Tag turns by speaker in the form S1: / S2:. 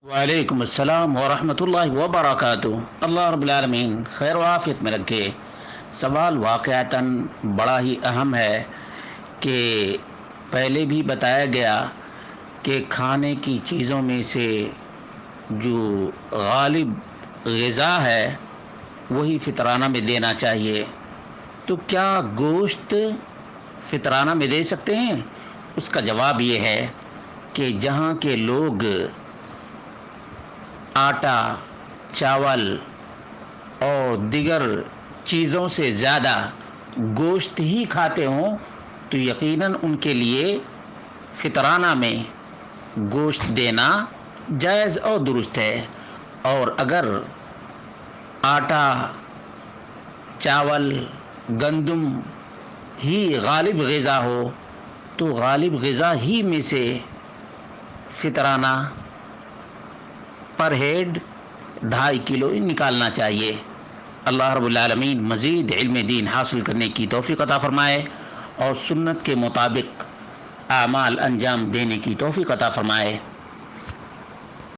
S1: وعلیکم السلام ورحمۃ اللہ وبرکاتہ۔ اللہ رب العالمین خیر و عافیت میں رکھے۔ سوال واقعتاً بڑا ہی اہم ہے کہ پہلے بھی بتایا گیا کہ کھانے کی چیزوں میں سے جو غالب غذا ہے وہی فطرانہ میں دینا چاہیے۔ تو کیا گوشت فطرانہ میں دے سکتے ہیں؟ اس کا جواب یہ ہے کہ جہاں کے لوگ آٹا، چاول اور دیگر چیزوں سے زیادہ گوشت ہی کھاتے ہوں تو یقیناً ان کے لیے فطرانہ میں گوشت دینا جائز اور درست ہے۔ اور اگر آٹا، چاول، گندم ہی غالب غذا ہو تو غالب غذا ہی میں سے فطرانہ پر ہیڈ 2.5 کلو نکالنا چاہیے۔ اللہ رب العالمین مزید علم دین حاصل کرنے کی توفیق عطا فرمائے اور سنت کے مطابق اعمال انجام دینے کی توفیق عطا فرمائے۔